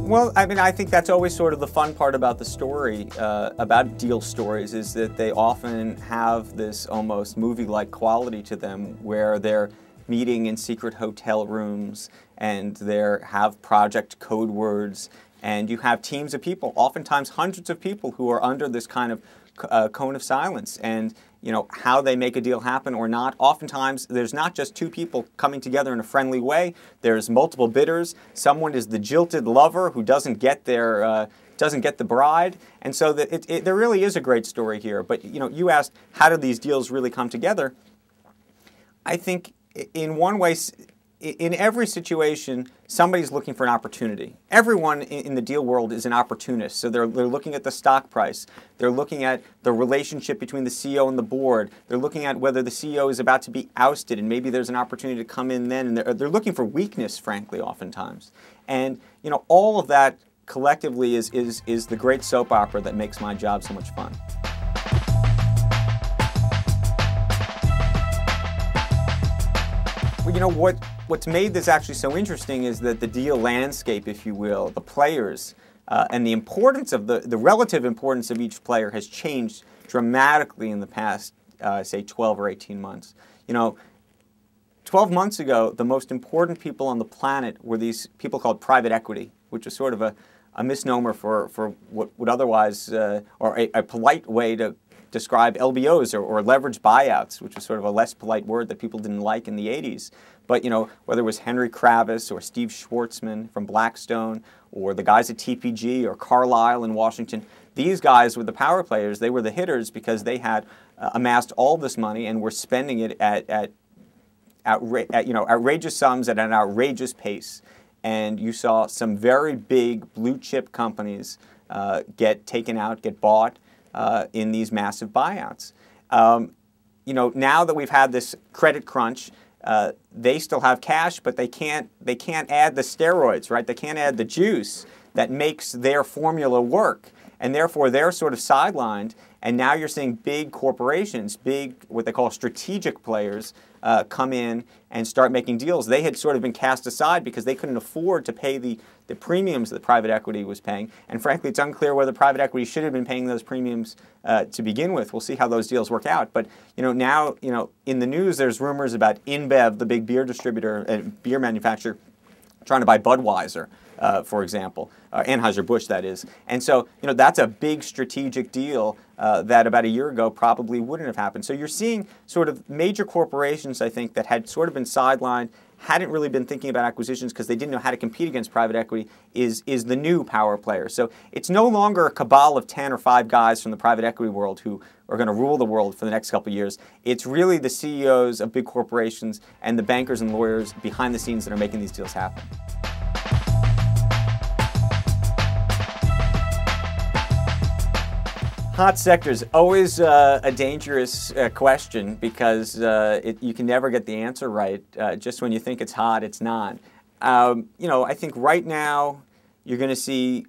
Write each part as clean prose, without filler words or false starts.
Well, I mean, I think that's always sort of the fun part about the story, about deal stories, is that they often have this almost movie-like quality to them where they're meeting in secret hotel rooms and they have project code words, and you have teams of people, oftentimes hundreds of people, who are under this kind of cone of silence. And you know, how they make a deal happen or not. Oftentimes, there's not just two people coming together in a friendly way. There's multiple bidders. Someone is the jilted lover who doesn't get their doesn't get the bride, and so there really is a great story here. But you know, you asked how do these deals really come together. I think in one way, in every situation, somebody's looking for an opportunity. Everyone in the deal world is an opportunist. So they're looking at the stock price. They're looking at the relationship between the CEO and the board. They're looking at whether the CEO is about to be ousted and maybe there's an opportunity to come in then. And they're looking for weakness, frankly, oftentimes. And you know, all of that collectively is the great soap opera that makes my job so much fun. Well, you know what's made this actually so interesting is that the deal landscape, if you will, the players, and the importance of the relative importance of each player has changed dramatically in the past, say, 12 or 18 months. You know, 12 months ago, the most important people on the planet were these people called private equity, which was sort of a misnomer for what would otherwise, or a polite way to describe LBOs or leveraged buyouts, which was sort of a less polite word that people didn't like in the 80s. But you know, whether it was Henry Kravis or Steve Schwartzman from Blackstone or the guys at TPG or Carlyle in Washington, these guys were the power players. They were the hitters because they had amassed all this money and were spending it at outrageous sums at an outrageous pace. And you saw some very big blue chip companies get taken out, get bought in these massive buyouts. You know, now that we've had this credit crunch, they still have cash, but they can't add the steroids, right? They can't add the juice that makes their formula work, and therefore they're sort of sidelined. And now you're seeing big corporations, big what they call strategic players, come in and start making deals. They had sort of been cast aside because they couldn't afford to pay the premiums that private equity was paying. And frankly, it's unclear whether private equity should have been paying those premiums to begin with. We'll see how those deals work out. But you know, now in the news, there's rumors about InBev, the big beer distributor and beer manufacturer, trying to buy Budweiser, for example, Anheuser-Busch, that is. And so, you know, that's a big strategic deal that about a year ago probably wouldn't have happened. So you're seeing sort of major corporations, I think, that had sort of been sidelined, hadn't really been thinking about acquisitions because they didn't know how to compete against private equity, is the new power player. So it's no longer a cabal of 10 or 5 guys from the private equity world who are going to rule the world for the next couple of years. It's really the CEOs of big corporations and the bankers and lawyers behind the scenes that are making these deals happen. Hot sectors, always a dangerous question because you can never get the answer right. Just when you think it's hot, it's not. You know, I think right now you're going to see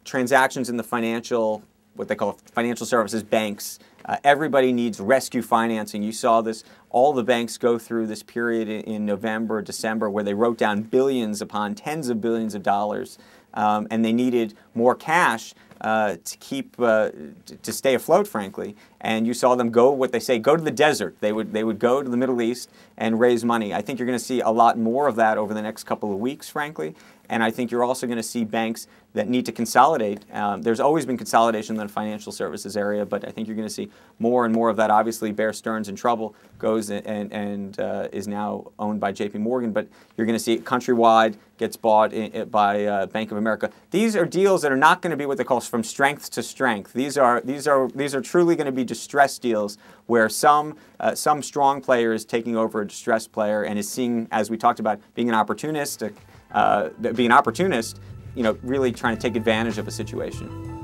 transactions in the what they call financial services, banks. Everybody needs rescue financing. You saw this, all the banks go through this period in November, December, where they wrote down billions upon tens of billions of dollars, and they needed more cash to keep to stay afloat, frankly. And you saw them go, what they say, go to the desert. They would go to the Middle East and raise money. I think you're going to see a lot more of that over the next couple of weeks, frankly. And I think you're also going to see banks that need to consolidate. There's always been consolidation in the financial services area, but I think you're going to see more and more of that. Obviously, Bear Stearns in trouble goes and is now owned by JP Morgan, but you're going to see Countrywide gets bought by Bank of America. These are deals that are not going to be what they call from strength to strength. These are truly going to be distressed deals where some strong player is taking over a distressed player and is seeing, as we talked about, being an opportunist, you know, really trying to take advantage of a situation.